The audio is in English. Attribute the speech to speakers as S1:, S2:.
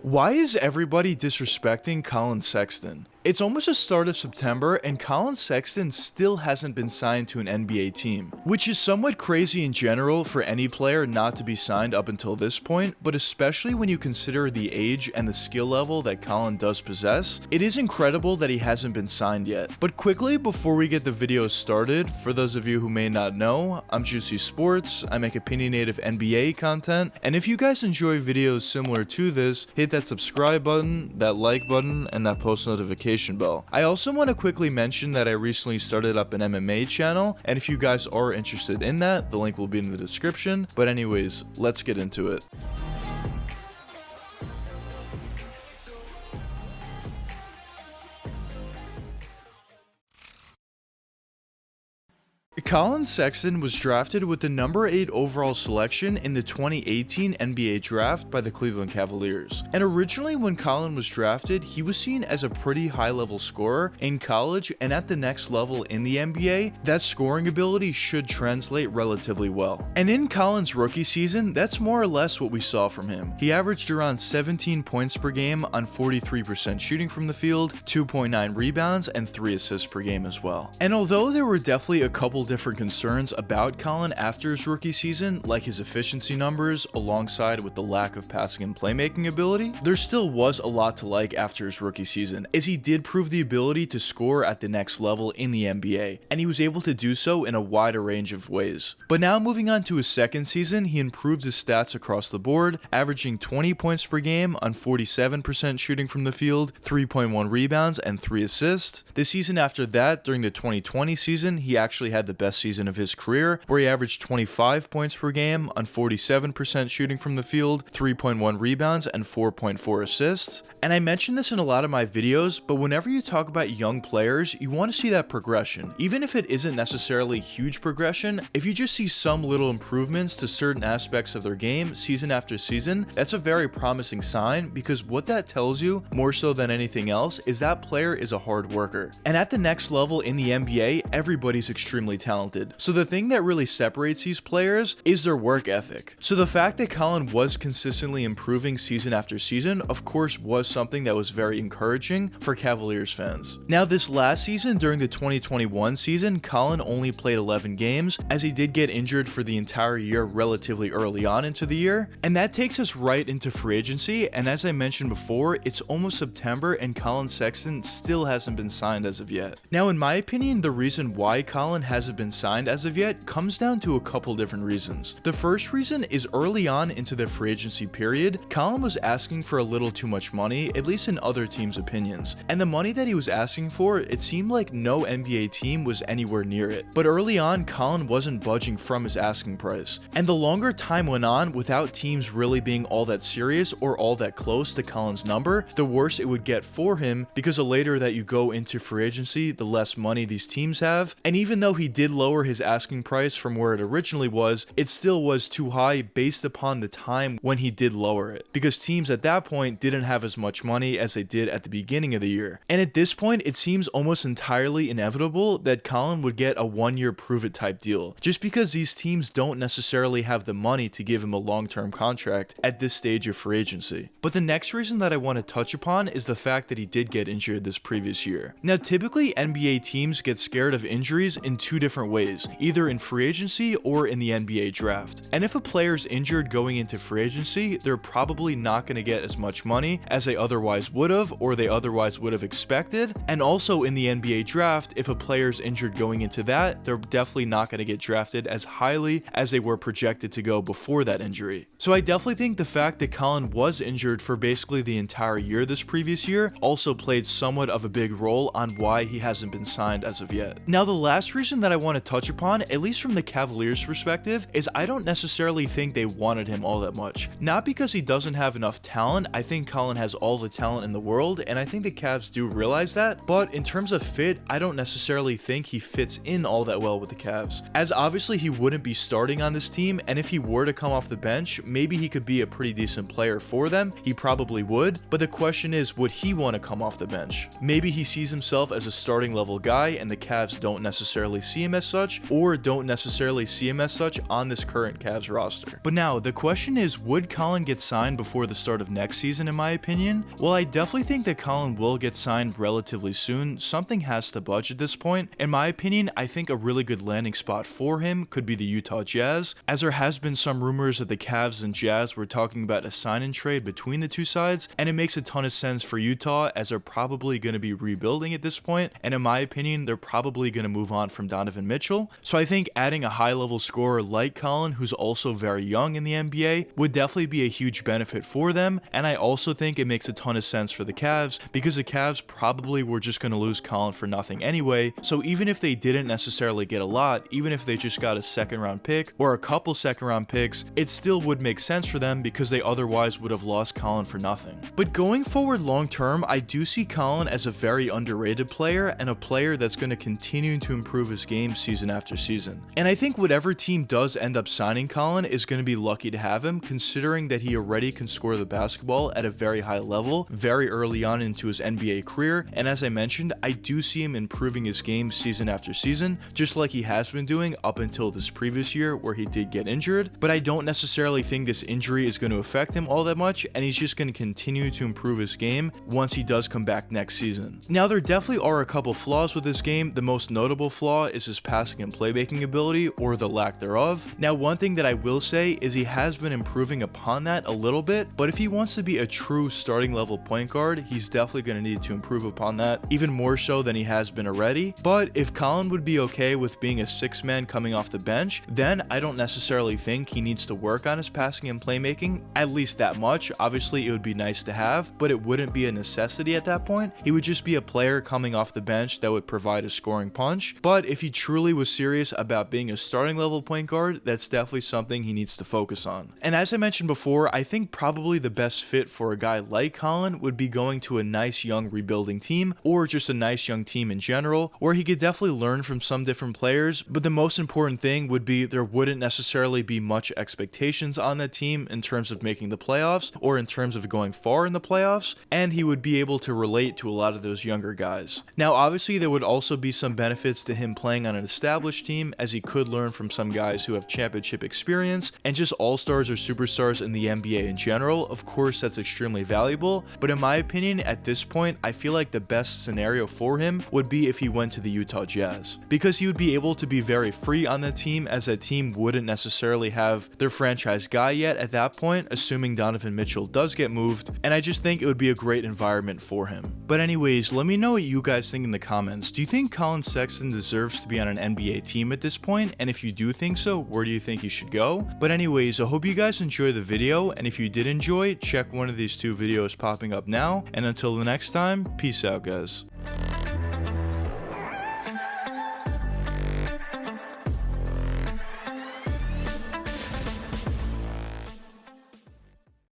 S1: Why is everybody disrespecting Collin Sexton? It's almost the start of September and Collin Sexton still hasn't been signed to an NBA team, which is somewhat crazy in general for any player not to be signed up until this point, but especially when you consider the age and the skill level that Collin does possess, it is incredible that he hasn't been signed yet. But quickly, before we get the video started, for those of you who may not know, I'm Juicy Sports, I make opinionative NBA content, and if you guys enjoy videos similar to this, hit that subscribe button, that like button, and that post notification bell. I also want to quickly mention that I recently started up an MMA channel, and if you guys are interested in that, the link will be in the description. But anyways, let's get into it. Collin Sexton was drafted with the number 8 overall selection in the 2018 NBA draft by the Cleveland Cavaliers. And originally when Collin was drafted, he was seen as a pretty high-level scorer in college, and at the next level in the NBA, that scoring ability should translate relatively well. And in Collin's rookie season, that's more or less what we saw from him. He averaged around 17 points per game on 43% shooting from the field, 2.9 rebounds, and 3 assists per game as well. And although there were definitely a couple different concerns about Collin after his rookie season, like his efficiency numbers alongside with the lack of passing and playmaking ability, there still was a lot to like after his rookie season, as he did prove the ability to score at the next level in the NBA, and he was able to do so in a wider range of ways. But now moving on to his second season, he improved his stats across the board, averaging 20 points per game on 47% shooting from the field, 3.1 rebounds, and 3 assists. The season after that, during the 2020 season, he actually had the best season of his career, where he averaged 25 points per game on 47% shooting from the field, 3.1 rebounds, and 4.4 assists. And I mentioned this in a lot of my videos, but whenever you talk about young players, you want to see that progression. Even if it isn't necessarily huge progression, if you just see some little improvements to certain aspects of their game season after season, that's a very promising sign, because what that tells you, more so than anything else, is that player is a hard worker. And at the next level in the NBA, everybody's extremely talented. So the thing that really separates these players is their work ethic. So the fact that Collin was consistently improving season after season, of course, was something that was very encouraging for Cavaliers fans. Now, this last season, during the 2021 season, Collin only played 11 games, as he did get injured for the entire year relatively early on into the year. And that takes us right into free agency, and as I mentioned before, it's almost September and Collin Sexton still hasn't been signed as of yet. Now, in my opinion, the reason why Collin hasn't been signed as of yet comes down to a couple different reasons. The first reason is early on into the free agency period, Collin was asking for a little too much money, at least in other teams' opinions. And the money that he was asking for, it seemed like no NBA team was anywhere near it. But early on, Collin wasn't budging from his asking price. And the longer time went on without teams really being all that serious or all that close to Collin's number, the worse it would get for him, because the later that you go into free agency, the less money these teams have. And even though he did lower his asking price from where it originally was, it still was too high based upon the time when he did lower it, because teams at that point didn't have as much money as they did at the beginning of the year. And at this point, it seems almost entirely inevitable that Collin would get a 1-year prove-it type deal, just because these teams don't necessarily have the money to give him a long-term contract at this stage of free agency. But the next reason that I want to touch upon is the fact that he did get injured this previous year. Now, typically NBA teams get scared of injuries in two different ways, either in free agency or in the NBA draft. And if a player's injured going into free agency, they're probably not going to get as much money as they otherwise would have, or they otherwise would have expected. And also in the NBA draft, if a player's injured going into that, they're definitely not going to get drafted as highly as they were projected to go before that injury. So I definitely think the fact that Collin was injured for basically the entire year this previous year also played somewhat of a big role on why he hasn't been signed as of yet. Now, the last reason that I want to touch upon, at least from the Cavaliers' perspective, is I don't necessarily think they wanted him all that much. Not because he doesn't have enough talent. I think Collin has all the talent in the world, and I think the Cavs do realize that. But in terms of fit, I don't necessarily think he fits in all that well with the Cavs, as obviously he wouldn't be starting on this team, and if he were to come off the bench, maybe he could be a pretty decent player for them. He probably would, but the question is, would he want to come off the bench? Maybe he sees himself as a starting level guy, and the Cavs don't necessarily see him as such, or don't necessarily see him as such on this current Cavs roster. But now, the question is, would Collin get signed before the start of next season in my opinion? Well, I definitely think that Collin will get signed relatively soon. Something has to budge at this point. In my opinion, I think a really good landing spot for him could be the Utah Jazz, as there has been some rumors that the Cavs and Jazz were talking about a sign and trade between the two sides, and it makes a ton of sense for Utah as they're probably going to be rebuilding at this point, and in my opinion, they're probably going to move on from Donovan Mitchell. So I think adding a high-level scorer like Collin, who's also very young in the NBA, would definitely be a huge benefit for them, and I also think it makes a ton of sense for the Cavs, because the Cavs probably were just going to lose Collin for nothing anyway, so even if they didn't necessarily get a lot, even if they just got a second-round pick or a couple second-round picks, it still would make sense for them because they otherwise would have lost Collin for nothing. But going forward long-term, I do see Collin as a very underrated player and a player that's going to continue to improve his game season after season. And I think whatever team does end up signing Collin is going to be lucky to have him, considering that he already can score the basketball at a very high level very early on into his NBA career, and as I mentioned, I do see him improving his game season after season, just like he has been doing up until this previous year where he did get injured, but I don't necessarily think this injury is going to affect him all that much, and he's just going to continue to improve his game once he does come back next season. Now, there definitely are a couple flaws with this game. The most notable flaw is his passing and playmaking ability, or the lack thereof. Now, one thing that I will say is he has been improving upon that a little bit, but if he wants to be a true starting level point guard, he's definitely going to need to improve upon that, even more so than he has been already. But if Collin would be okay with being a six-man coming off the bench, then I don't necessarily think he needs to work on his passing and playmaking, at least that much. Obviously, it would be nice to have, but it wouldn't be a necessity at that point. He would just be a player coming off the bench that would provide a scoring punch. But if he truly was serious about being a starting level point guard, that's definitely something he needs to focus on. And as I mentioned before, I think probably the best fit for a guy like Collin would be going to a nice young rebuilding team, or just a nice young team in general, where he could definitely learn from some different players, but the most important thing would be there wouldn't necessarily be much expectations on that team in terms of making the playoffs or in terms of going far in the playoffs, and he would be able to relate to a lot of those younger guys. Now, obviously, there would also be some benefits to him playing on an established team, as he could learn from some guys who have championship experience and just all-stars or superstars in the NBA in general. Of course, that's extremely valuable, but in my opinion, at this point, I feel like the best scenario for him would be if he went to the Utah Jazz, because he would be able to be very free on the team, as that team wouldn't necessarily have their franchise guy yet at that point, assuming Donovan Mitchell does get moved, and I just think it would be a great environment for him. But anyways, let me know what you guys think in the comments. Do you think Collin Sexton deserves to be on an NBA team at this point? And if you do think so, where do you think he should go? But anyways, I hope you guys enjoyed the video, and if you did enjoy, check one of these two videos popping up now, and until the next time, peace out guys.